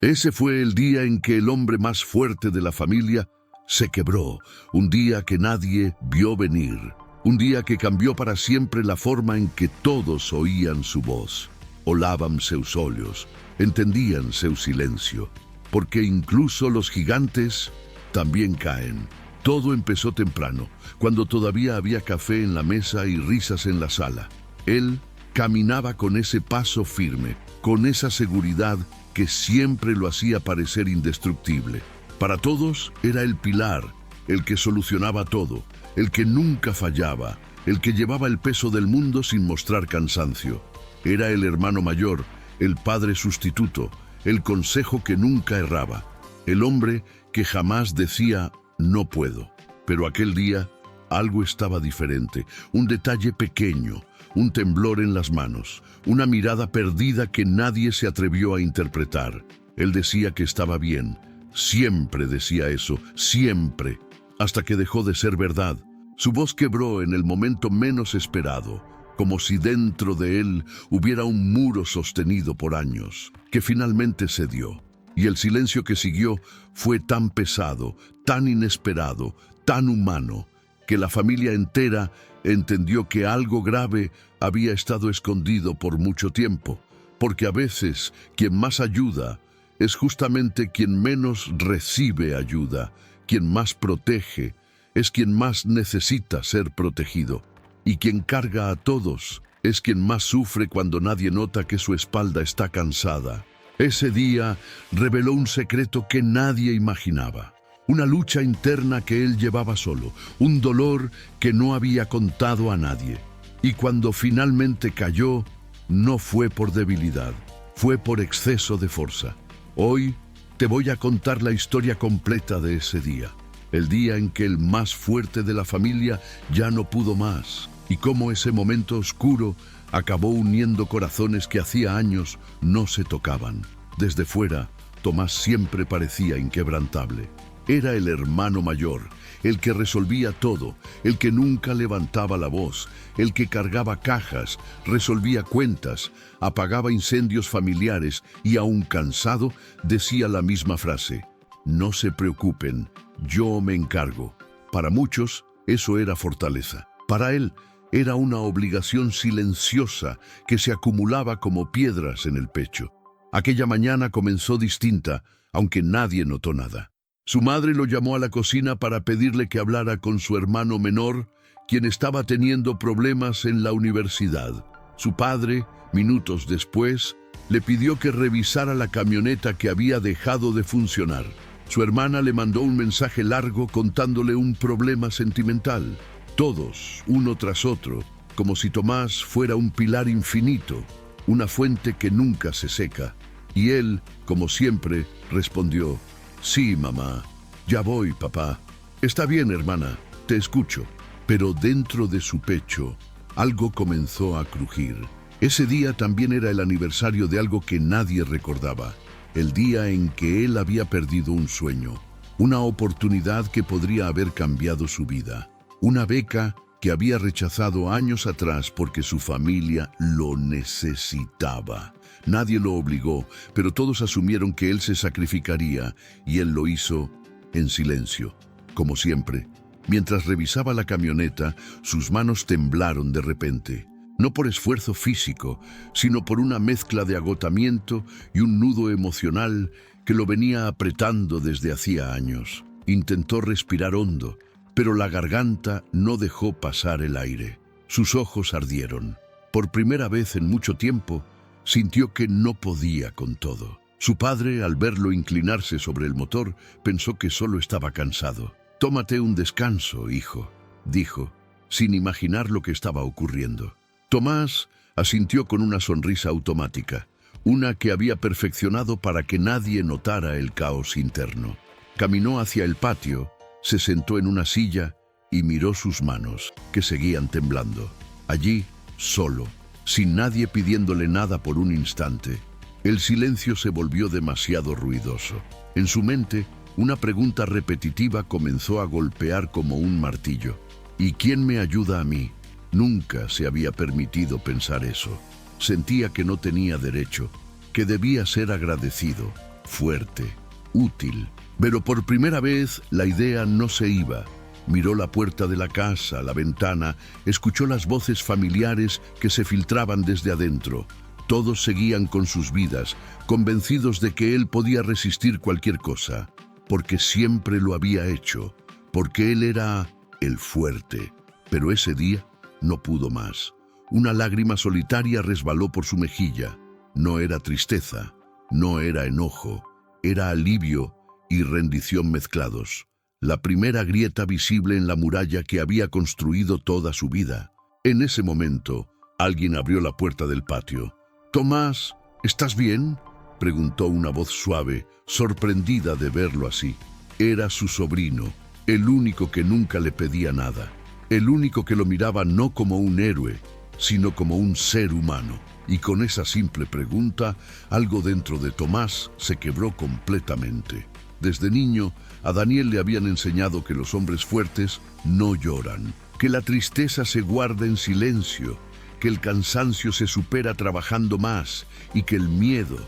Ese fue el día en que el hombre más fuerte de la familia se quebró, un día que nadie vio venir, un día que cambió para siempre la forma en que todos oían su voz. Olaban seus olhos, entendían seu silencio, porque incluso los gigantes también caen. Todo empezó temprano, cuando todavía había café en la mesa y risas en la sala. Él caminaba con ese paso firme, con esa seguridad que siempre lo hacía parecer indestructible. Para todos era el pilar, el que solucionaba todo, el que nunca fallaba, el que llevaba el peso del mundo sin mostrar cansancio. Era el hermano mayor, el padre sustituto, el consejo que nunca erraba, el hombre que jamás decía no puedo. Pero aquel día algo estaba diferente, un detalle pequeño, un temblor en las manos, una mirada perdida que nadie se atrevió a interpretar. Él decía que estaba bien, siempre decía eso, siempre, hasta que dejó de ser verdad. Su voz quebró en el momento menos esperado, como si dentro de él hubiera un muro sostenido por años, que finalmente cedió. Y el silencio que siguió fue tan pesado, tan inesperado, tan humano, que la familia entera entendió que algo grave había estado escondido por mucho tiempo, porque a veces quien más ayuda es justamente quien menos recibe ayuda, quien más protege es quien más necesita ser protegido, y quien carga a todos es quien más sufre cuando nadie nota que su espalda está cansada. Ese día reveló un secreto que nadie imaginaba, una lucha interna que él llevaba solo, un dolor que no había contado a nadie. Y cuando finalmente cayó, no fue por debilidad, fue por exceso de fuerza. Hoy te voy a contar la historia completa de ese día, el día en que el más fuerte de la familia ya no pudo más, y cómo ese momento oscuro acabó uniendo corazones que hacía años no se tocaban. Desde fuera, Tomás siempre parecía inquebrantable. Era el hermano mayor, el que resolvía todo, el que nunca levantaba la voz, el que cargaba cajas, resolvía cuentas, apagaba incendios familiares y, aún cansado, decía la misma frase: no se preocupen, yo me encargo. Para muchos, eso era fortaleza. Para él, era una obligación silenciosa que se acumulaba como piedras en el pecho. Aquella mañana comenzó distinta, aunque nadie notó nada. Su madre lo llamó a la cocina para pedirle que hablara con su hermano menor, quien estaba teniendo problemas en la universidad. Su padre, minutos después, le pidió que revisara la camioneta que había dejado de funcionar. Su hermana le mandó un mensaje largo contándole un problema sentimental. Todos, uno tras otro, como si Tomás fuera un pilar infinito, una fuente que nunca se seca. Y él, como siempre, respondió: sí, mamá. Ya voy, papá. Está bien, hermana, te escucho. Pero dentro de su pecho, algo comenzó a crujir. Ese día también era el aniversario de algo que nadie recordaba. El día en que él había perdido un sueño, una oportunidad que podría haber cambiado su vida. Una beca que había rechazado años atrás porque su familia lo necesitaba. Nadie lo obligó, pero todos asumieron que él se sacrificaría, y él lo hizo en silencio, como siempre. Mientras revisaba la camioneta, sus manos temblaron de repente, no por esfuerzo físico, sino por una mezcla de agotamiento y un nudo emocional que lo venía apretando desde hacía años. Intentó respirar hondo, pero la garganta no dejó pasar el aire. Sus ojos ardieron. Por primera vez en mucho tiempo, sintió que no podía con todo. Su padre, al verlo inclinarse sobre el motor, pensó que solo estaba cansado. «Tómate un descanso, hijo», dijo, sin imaginar lo que estaba ocurriendo. Tomás asintió con una sonrisa automática, una que había perfeccionado para que nadie notara el caos interno. Caminó hacia el patio, se sentó en una silla y miró sus manos, que seguían temblando. Allí, solo, sin nadie pidiéndole nada por un instante, el silencio se volvió demasiado ruidoso. En su mente, una pregunta repetitiva comenzó a golpear como un martillo. ¿Y quién me ayuda a mí? Nunca se había permitido pensar eso. Sentía que no tenía derecho, que debía ser agradecido. fuerte, útil. Pero por primera vez la idea no se iba. Miró la puerta de la casa, la ventana, escuchó las voces familiares que se filtraban desde adentro. Todos seguían con sus vidas, convencidos de que él podía resistir cualquier cosa, porque siempre lo había hecho, porque él era el fuerte. Pero ese día no pudo más. Una lágrima solitaria resbaló por su mejilla. No era tristeza, no era enojo, era alivio y rendición mezclados. La primera grieta visible en la muralla que había construido toda su vida. En ese momento, alguien abrió la puerta del patio. «Tomás, ¿estás bien?», preguntó una voz suave, sorprendida de verlo así. Era su sobrino, el único que nunca le pedía nada, el único que lo miraba no como un héroe, sino como un ser humano. Y con esa simple pregunta, algo dentro de Tomás se quebró completamente. Desde niño, a Daniel le habían enseñado que los hombres fuertes no lloran, que la tristeza se guarda en silencio, que el cansancio se supera trabajando más y que el miedo,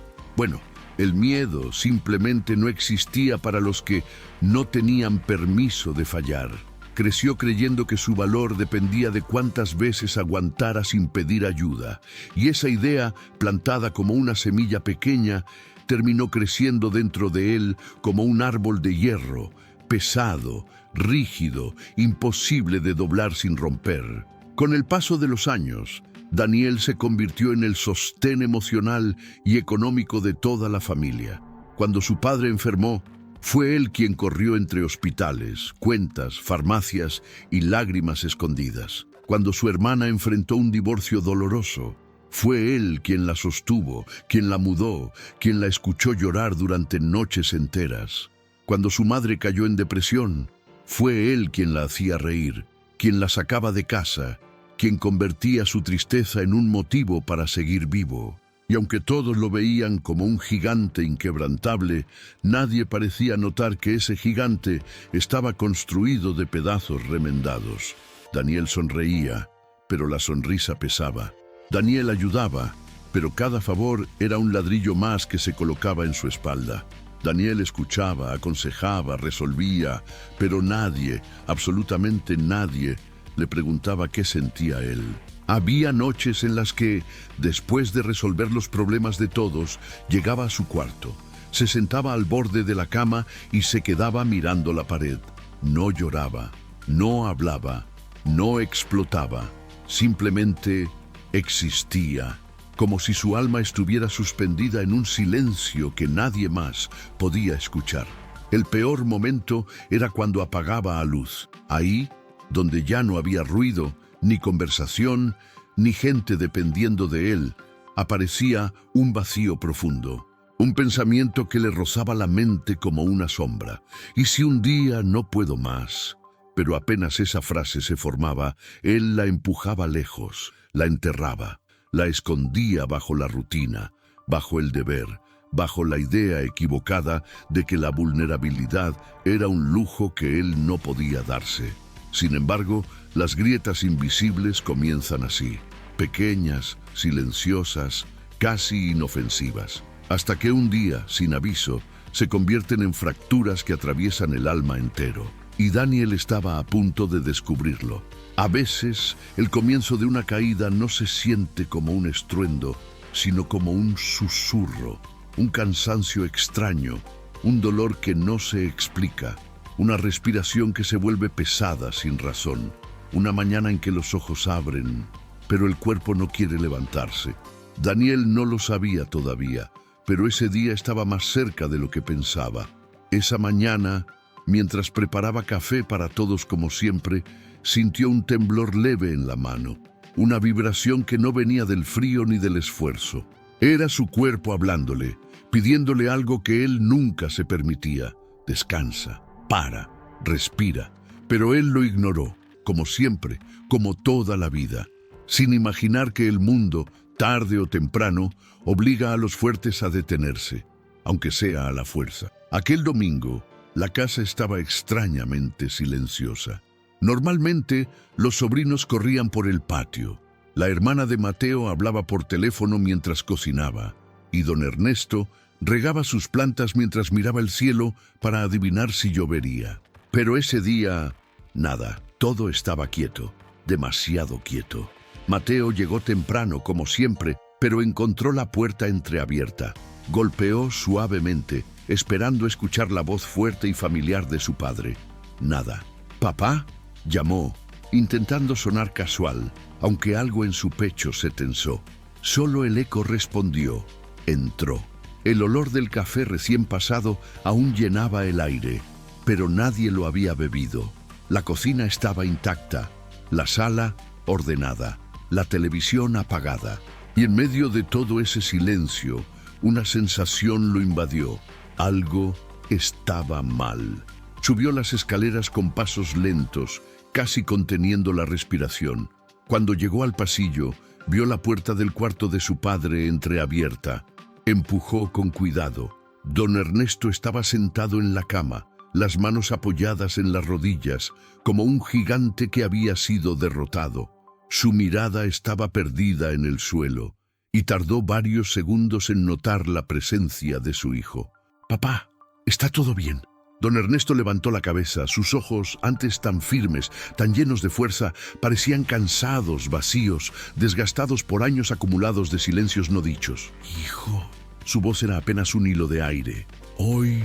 el miedo simplemente no existía para los que no tenían permiso de fallar. Creció creyendo que su valor dependía de cuántas veces aguantara sin pedir ayuda, y esa idea, plantada como una semilla pequeña, terminó creciendo dentro de él como un árbol de hierro, pesado, rígido, imposible de doblar sin romper. Con el paso de los años, Daniel se convirtió en el sostén emocional y económico de toda la familia. Cuando su padre enfermó, fue él quien corrió entre hospitales, cuentas, farmacias y lágrimas escondidas. Cuando su hermana enfrentó un divorcio doloroso, fue él quien la sostuvo, quien la mudó, quien la escuchó llorar durante noches enteras. Cuando su madre cayó en depresión, fue él quien la hacía reír, quien la sacaba de casa, quien convertía su tristeza en un motivo para seguir vivo. Y aunque todos lo veían como un gigante inquebrantable, nadie parecía notar que ese gigante estaba construido de pedazos remendados. Daniel sonreía, pero la sonrisa pesaba. Daniel ayudaba, pero cada favor era un ladrillo más que se colocaba en su espalda. Daniel escuchaba, aconsejaba, resolvía, pero nadie, absolutamente nadie, le preguntaba qué sentía él. Había noches en las que, después de resolver los problemas de todos, llegaba a su cuarto, se sentaba al borde de la cama y se quedaba mirando la pared. No lloraba, no hablaba, no explotaba, simplemente existía, como si su alma estuviera suspendida en un silencio que nadie más podía escuchar. El peor momento era cuando apagaba la luz. Ahí, donde ya no había ruido, ni conversación, ni gente dependiendo de él, aparecía un vacío profundo, un pensamiento que le rozaba la mente como una sombra. ¿Y si un día no puedo más? Pero apenas esa frase se formaba, él la empujaba lejos, la enterraba, la escondía bajo la rutina, bajo el deber, bajo la idea equivocada de que la vulnerabilidad era un lujo que él no podía darse. Sin embargo, las grietas invisibles comienzan así, pequeñas, silenciosas, casi inofensivas, hasta que un día, sin aviso, se convierten en fracturas que atraviesan el alma entero. Y Daniel estaba a punto de descubrirlo. A veces, el comienzo de una caída no se siente como un estruendo, sino como un susurro, un cansancio extraño, un dolor que no se explica. Una respiración que se vuelve pesada sin razón. Una mañana en que los ojos abren, pero el cuerpo no quiere levantarse. Daniel no lo sabía todavía, pero ese día estaba más cerca de lo que pensaba. Esa mañana, mientras preparaba café para todos como siempre, sintió un temblor leve en la mano. Una vibración que no venía del frío ni del esfuerzo. Era su cuerpo hablándole, pidiéndole algo que él nunca se permitía. Descansa. Para, respira, pero él lo ignoró, como siempre, como toda la vida, sin imaginar que el mundo, tarde o temprano, obliga a los fuertes a detenerse, aunque sea a la fuerza. Aquel domingo, la casa estaba extrañamente silenciosa. Normalmente, los sobrinos corrían por el patio. La hermana de Mateo hablaba por teléfono mientras cocinaba, y don Ernesto Regaba sus plantas mientras miraba el cielo para adivinar si llovería. Pero ese día, nada, todo estaba quieto, demasiado quieto. Mateo llegó temprano, como siempre, pero encontró la puerta entreabierta. Golpeó suavemente, esperando escuchar la voz fuerte y familiar de su padre. Nada. «¿Papá?», llamó, intentando sonar casual, aunque algo en su pecho se tensó. Solo el eco respondió. Entró. El olor del café recién pasado aún llenaba el aire, pero nadie lo había bebido. La cocina estaba intacta, la sala ordenada, la televisión apagada. Y en medio de todo ese silencio, una sensación lo invadió. Algo estaba mal. Subió las escaleras con pasos lentos, casi conteniendo la respiración. Cuando llegó al pasillo, vio la puerta del cuarto de su padre entreabierta. Empujó con cuidado. Don Ernesto estaba sentado en la cama, las manos apoyadas en las rodillas, como un gigante que había sido derrotado. Su mirada estaba perdida en el suelo, y tardó varios segundos en notar la presencia de su hijo. «Papá, ¿está todo bien?». Don Ernesto levantó la cabeza. Sus ojos, antes tan firmes, tan llenos de fuerza, parecían cansados, vacíos, desgastados por años acumulados de silencios no dichos. «Hijo». Su voz era apenas un hilo de aire. «Hoy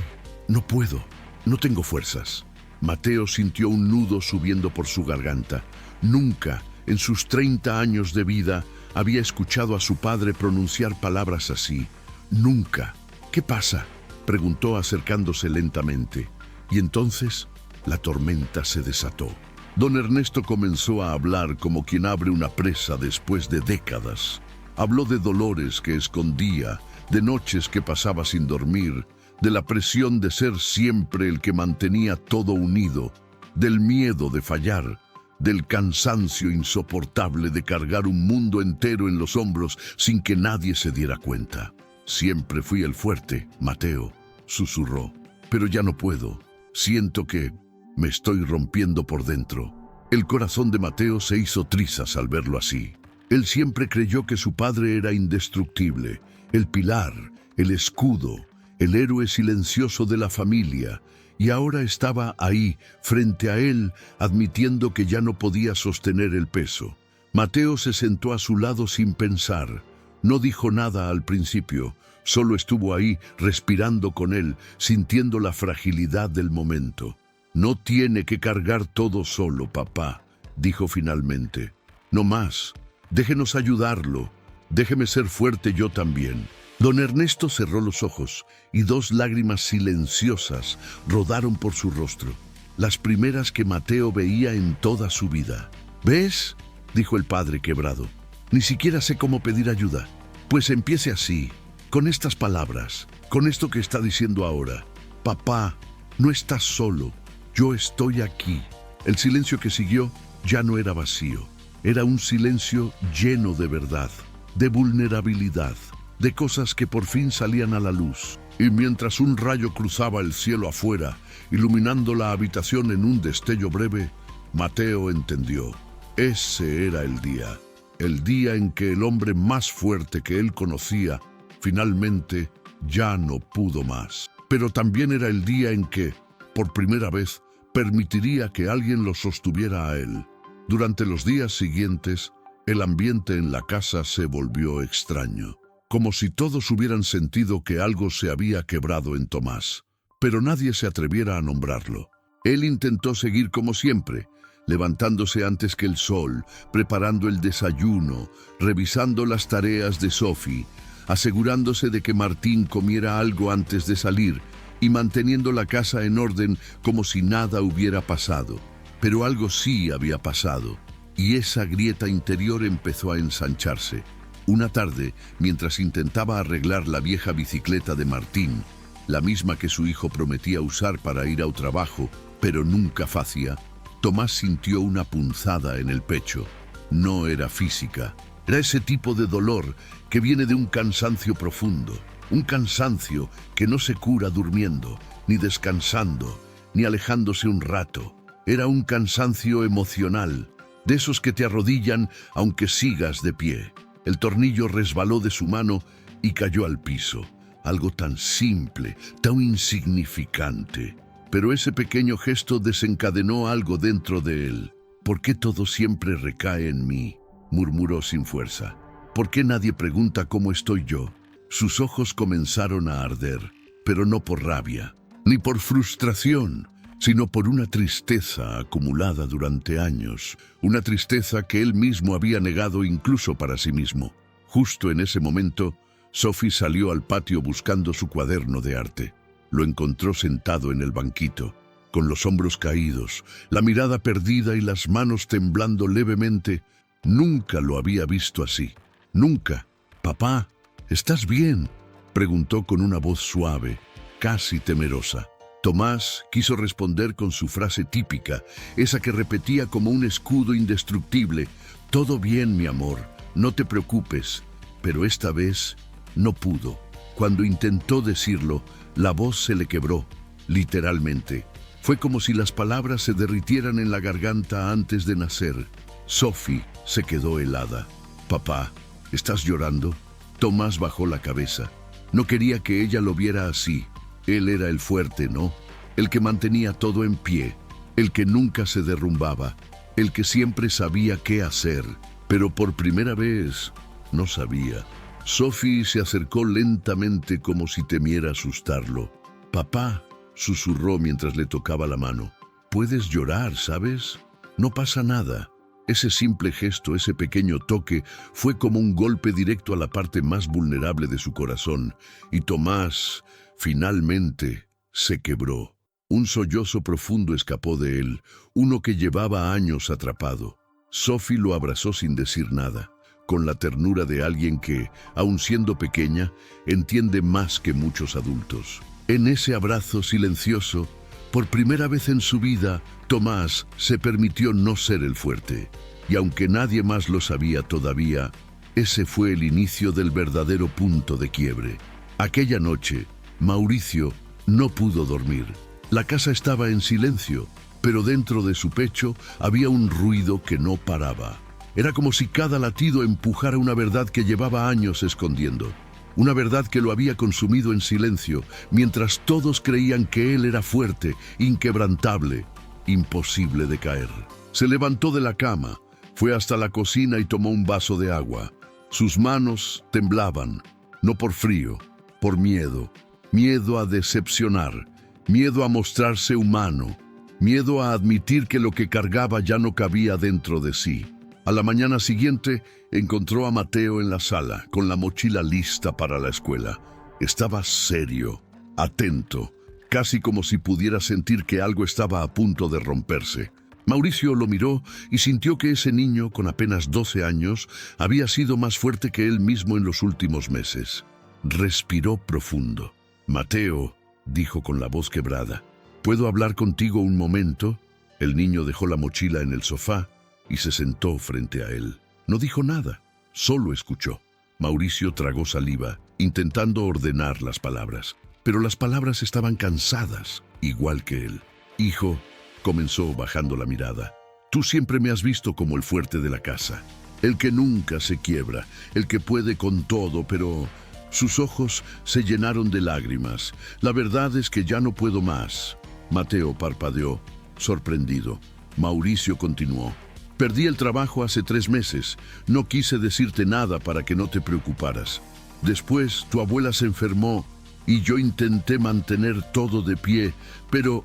no puedo, no tengo fuerzas». Mateo sintió un nudo subiendo por su garganta. Nunca, en sus 30 años de vida, había escuchado a su padre pronunciar palabras así. Nunca. «¿Qué pasa?», preguntó acercándose lentamente. Y entonces la tormenta se desató. Don Ernesto comenzó a hablar como quien abre una presa después de décadas. Habló de dolores que escondía, de noches que pasaba sin dormir, de la presión de ser siempre el que mantenía todo unido, del miedo de fallar, del cansancio insoportable de cargar un mundo entero en los hombros sin que nadie se diera cuenta. «Siempre fui el fuerte, Mateo», susurró, «pero ya no puedo. Siento que me estoy rompiendo por dentro». El corazón de Mateo se hizo trizas al verlo así. Él siempre creyó que su padre era indestructible, el pilar, el escudo, el héroe silencioso de la familia, y ahora estaba ahí, frente a él, admitiendo que ya no podía sostener el peso. Mateo se sentó a su lado sin pensar. No dijo nada al principio, solo estuvo ahí, respirando con él, sintiendo la fragilidad del momento. «No tiene que cargar todo solo, papá», dijo finalmente. «No más. Déjenos ayudarlo. Déjeme ser fuerte yo también». Don Ernesto cerró los ojos y 2 lágrimas silenciosas rodaron por su rostro, las primeras que Mateo veía en toda su vida. «¿Ves?», dijo el padre quebrado. «Ni siquiera sé cómo pedir ayuda». «Pues empiece así, con estas palabras, con esto que está diciendo ahora. Papá, no estás solo, yo estoy aquí». El silencio que siguió ya no era vacío, era un silencio lleno de verdad, de vulnerabilidad, de cosas que por fin salían a la luz. Y mientras un rayo cruzaba el cielo afuera, iluminando la habitación en un destello breve, Mateo entendió. Ese era el día en que el hombre más fuerte que él conocía, finalmente ya no pudo más. Pero también era el día en que, por primera vez, permitiría que alguien lo sostuviera a él. Durante los días siguientes, el ambiente en la casa se volvió extraño, como si todos hubieran sentido que algo se había quebrado en Tomás, pero nadie se atreviera a nombrarlo. Él intentó seguir como siempre, levantándose antes que el sol, preparando el desayuno, revisando las tareas de Sophie, asegurándose de que Martín comiera algo antes de salir y manteniendo la casa en orden como si nada hubiera pasado. Pero algo sí había pasado, y esa grieta interior empezó a ensancharse. Una tarde, mientras intentaba arreglar la vieja bicicleta de Martín, la misma que su hijo prometía usar para ir al trabajo, pero nunca hacía, Tomás sintió una punzada en el pecho. No era física, era ese tipo de dolor que viene de un cansancio profundo, un cansancio que no se cura durmiendo, ni descansando, ni alejándose un rato. Era un cansancio emocional, de esos que te arrodillan aunque sigas de pie. El tornillo resbaló de su mano y cayó al piso. algo tan simple, tan insignificante. Pero ese pequeño gesto desencadenó algo dentro de él. ¿Por qué todo siempre recae en mí?, murmuró sin fuerza. ¿Por qué nadie pregunta cómo estoy yo? Sus ojos comenzaron a arder, pero no por rabia, ni por frustración, sino por una tristeza acumulada durante años, una tristeza que él mismo había negado incluso para sí mismo. Justo en ese momento, Sophie salió al patio buscando su cuaderno de arte. Lo encontró sentado en el banquito, con los hombros caídos, la mirada perdida y las manos temblando levemente. Nunca lo había visto así. Nunca. «Papá, ¿estás bien?», preguntó con una voz suave, casi temerosa. Tomás quiso responder con su frase típica, esa que repetía como un escudo indestructible: «Todo bien, mi amor, no te preocupes». Pero esta vez no pudo. Cuando intentó decirlo, la voz se le quebró, literalmente. Fue como si las palabras se derritieran en la garganta antes de nacer. Sophie se quedó helada. «Papá, ¿estás llorando?». Tomás bajó la cabeza. No quería que ella lo viera así. Él era el fuerte, ¿no? El que mantenía todo en pie, el que nunca se derrumbaba, el que siempre sabía qué hacer. Pero por primera vez no sabía. Sophie se acercó lentamente como si temiera asustarlo. «Papá», susurró mientras le tocaba la mano, «puedes llorar, ¿sabes? No pasa nada». Ese simple gesto, ese pequeño toque, fue como un golpe directo a la parte más vulnerable de su corazón, y Tomás finalmente se quebró. Un sollozo profundo escapó de él, uno que llevaba años atrapado. Sophie lo abrazó sin decir nada, con la ternura de alguien que, aun siendo pequeña, entiende más que muchos adultos. En ese abrazo silencioso, por primera vez en su vida, Tomás se permitió no ser el fuerte. Y aunque nadie más lo sabía todavía, ese fue el inicio del verdadero punto de quiebre. Aquella noche, Mauricio no pudo dormir. La casa estaba en silencio, pero dentro de su pecho había un ruido que no paraba. Era como si cada latido empujara una verdad que llevaba años escondiendo. Una verdad que lo había consumido en silencio, mientras todos creían que él era fuerte, inquebrantable, imposible de caer. Se levantó de la cama, fue hasta la cocina y tomó un vaso de agua. Sus manos temblaban, no por frío, por miedo. Miedo a decepcionar, miedo a mostrarse humano, miedo a admitir que lo que cargaba ya no cabía dentro de sí. A la mañana siguiente encontró a Mateo en la sala, con la mochila lista para la escuela. Estaba serio, atento, casi como si pudiera sentir que algo estaba a punto de romperse. Mauricio lo miró y sintió que ese niño, con apenas 12 años, había sido más fuerte que él mismo en los últimos meses. Respiró profundo. «Mateo», dijo con la voz quebrada, «¿puedo hablar contigo un momento?». El niño dejó la mochila en el sofá y se sentó frente a él. No dijo nada, solo escuchó. Mauricio tragó saliva, intentando ordenar las palabras. Pero las palabras estaban cansadas, igual que él. «Hijo», comenzó bajando la mirada, «tú siempre me has visto como el fuerte de la casa, el que nunca se quiebra, el que puede con todo, pero...». Sus ojos se llenaron de lágrimas. «La verdad es que ya no puedo más». Mateo parpadeó, sorprendido. Mauricio continuó. «Perdí el trabajo hace 3 meses. No quise decirte nada para que no te preocuparas. Después tu abuela se enfermó y yo intenté mantener todo de pie, pero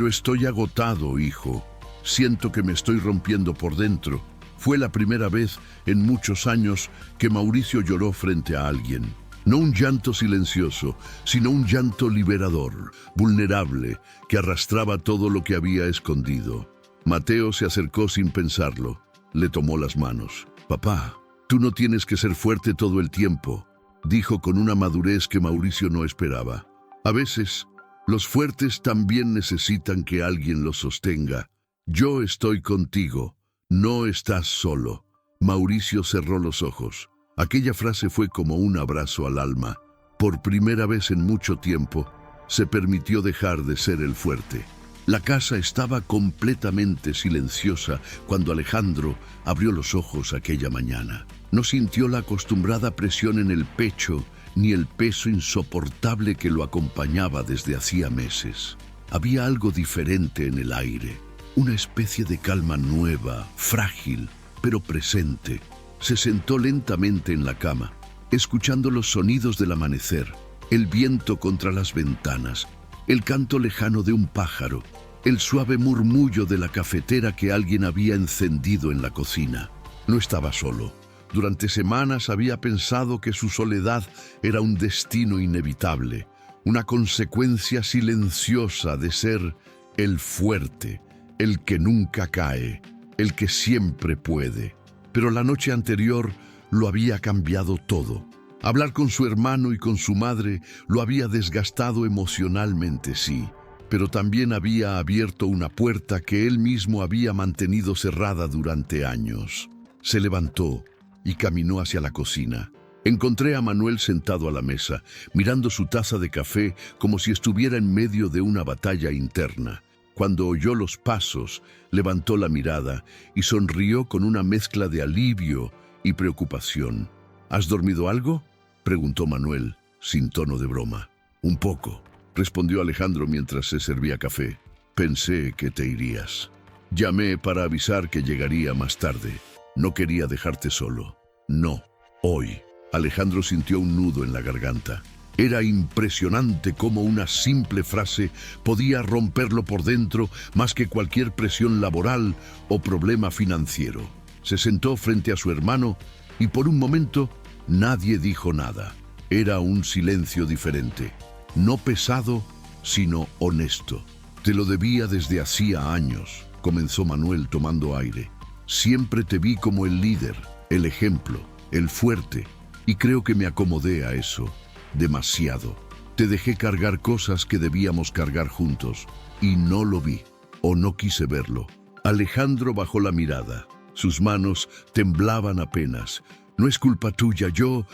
estoy agotado, hijo. Siento que me estoy rompiendo por dentro». Fue la primera vez en muchos años que Mauricio lloró frente a alguien. No un llanto silencioso, sino un llanto liberador, vulnerable, que arrastraba todo lo que había escondido. Mateo se acercó sin pensarlo. Le tomó las manos. «Papá, tú no tienes que ser fuerte todo el tiempo», dijo con una madurez que Mauricio no esperaba. «A veces, los fuertes también necesitan que alguien los sostenga. Yo estoy contigo, no estás solo». Mauricio cerró los ojos. Aquella frase fue como un abrazo al alma. Por primera vez en mucho tiempo, se permitió dejar de ser el fuerte. La casa estaba completamente silenciosa cuando Alejandro abrió los ojos aquella mañana. No sintió la acostumbrada presión en el pecho, ni el peso insoportable que lo acompañaba desde hacía meses. Había algo diferente en el aire, una especie de calma nueva, frágil, pero presente. Se sentó lentamente en la cama, escuchando los sonidos del amanecer, el viento contra las ventanas, el canto lejano de un pájaro, el suave murmullo de la cafetera que alguien había encendido en la cocina. No estaba solo. Durante semanas había pensado que su soledad era un destino inevitable, una consecuencia silenciosa de ser el fuerte, el que nunca cae, el que siempre puede. Pero la noche anterior lo había cambiado todo. Hablar con su hermano y con su madre lo había desgastado emocionalmente, sí, pero también había abierto una puerta que él mismo había mantenido cerrada durante años. Se levantó y caminó hacia la cocina. Encontré a Manuel sentado a la mesa, mirando su taza de café como si estuviera en medio de una batalla interna. Cuando oyó los pasos, levantó la mirada y sonrió con una mezcla de alivio y preocupación. ¿Has dormido algo?, preguntó Manuel, sin tono de broma. Un poco, respondió Alejandro mientras se servía café. Pensé que te irías. Llamé para avisar que llegaría más tarde. No quería dejarte solo. No, hoy. Alejandro sintió un nudo en la garganta. Era impresionante cómo una simple frase podía romperlo por dentro más que cualquier presión laboral o problema financiero. Se sentó frente a su hermano y por un momento nadie dijo nada. Era un silencio diferente, no pesado, sino honesto. Te lo debía desde hacía años, comenzó Manuel tomando aire. Siempre te vi como el líder, el ejemplo, el fuerte, y creo que me acomodé a eso. Demasiado. Te dejé cargar cosas que debíamos cargar juntos, y no lo vi, o no quise verlo. Alejandro bajó la mirada. Sus manos temblaban apenas. No es culpa tuya, yo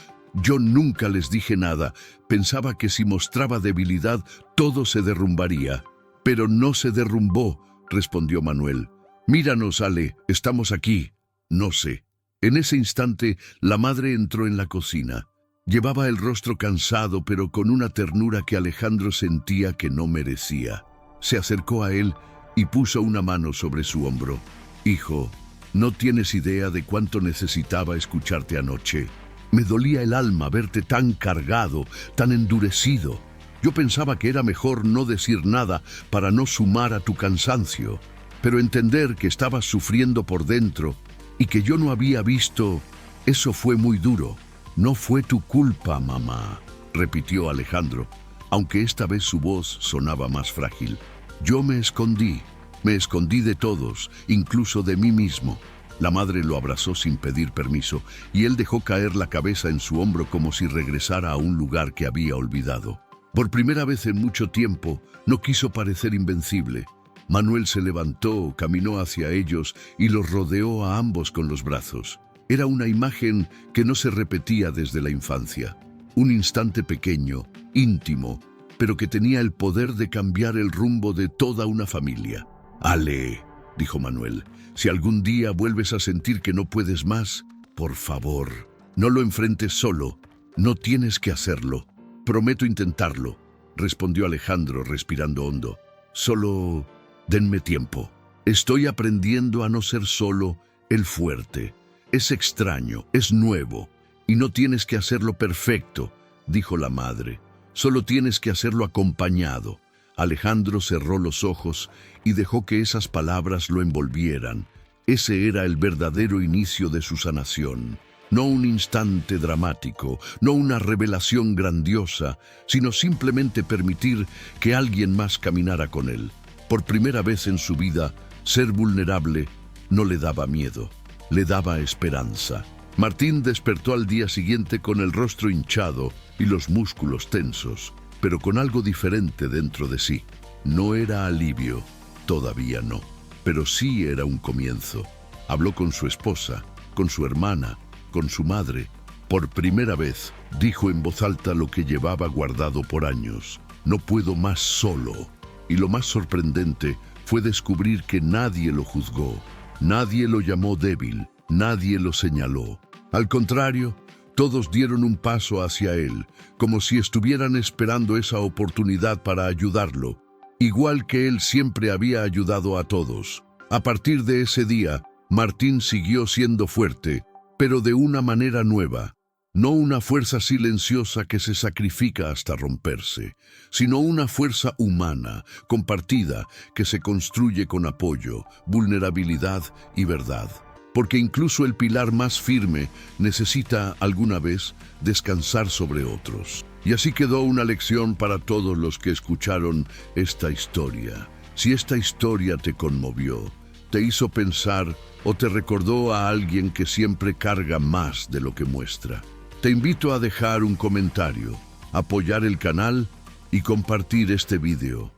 nunca les dije nada. Pensaba que si mostraba debilidad, todo se derrumbaría. Pero no se derrumbó, respondió Manuel. Míranos, Ale, estamos aquí. No sé. En ese instante, la madre entró en la cocina. Llevaba el rostro cansado, pero con una ternura que Alejandro sentía que no merecía. Se acercó a él y puso una mano sobre su hombro. Hijo, no tienes idea de cuánto necesitaba escucharte anoche. Me dolía el alma verte tan cargado, tan endurecido. Yo pensaba que era mejor no decir nada para no sumar a tu cansancio, pero entender que estabas sufriendo por dentro y que yo no había visto, eso fue muy duro. No fue tu culpa, mamá, repitió Alejandro, aunque esta vez su voz sonaba más frágil. Yo me escondí de todos, incluso de mí mismo. La madre lo abrazó sin pedir permiso y él dejó caer la cabeza en su hombro como si regresara a un lugar que había olvidado. Por primera vez en mucho tiempo, no quiso parecer invencible. Manuel se levantó, caminó hacia ellos y los rodeó a ambos con los brazos. Era una imagen que no se repetía desde la infancia. Un instante pequeño, íntimo, pero que tenía el poder de cambiar el rumbo de toda una familia. Ale, dijo Manuel, si algún día vuelves a sentir que no puedes más, por favor, no lo enfrentes solo. No tienes que hacerlo. Prometo intentarlo, respondió Alejandro respirando hondo. Solo denme tiempo. Estoy aprendiendo a no ser solo el fuerte. Es extraño, es nuevo, y no tienes que hacerlo perfecto, dijo la madre. Solo tienes que hacerlo acompañado. Alejandro cerró los ojos y dejó que esas palabras lo envolvieran. Ese era el verdadero inicio de su sanación. No un instante dramático, no una revelación grandiosa, sino simplemente permitir que alguien más caminara con él. Por primera vez en su vida, ser vulnerable no le daba miedo, le daba esperanza. Martín despertó al día siguiente con el rostro hinchado y los músculos tensos, pero con algo diferente dentro de sí. No era alivio, todavía no, pero sí era un comienzo. Habló con su esposa, con su hermana, con su madre. Por primera vez, dijo en voz alta lo que llevaba guardado por años. No puedo más solo. Y lo más sorprendente fue descubrir que nadie lo juzgó, nadie lo llamó débil, nadie lo señaló. Al contrario, Todos dieron un paso hacia él, como si estuvieran esperando esa oportunidad para ayudarlo, igual que él siempre había ayudado a todos. A partir de ese día, Martín siguió siendo fuerte, pero de una manera nueva. No una fuerza silenciosa que se sacrifica hasta romperse, sino una fuerza humana, compartida, que se construye con apoyo, vulnerabilidad y verdad. Porque incluso el pilar más firme necesita alguna vez descansar sobre otros. Y así quedó una lección para todos los que escucharon esta historia. Si esta historia te conmovió, te hizo pensar o te recordó a alguien que siempre carga más de lo que muestra, te invito a dejar un comentario, apoyar el canal y compartir este video.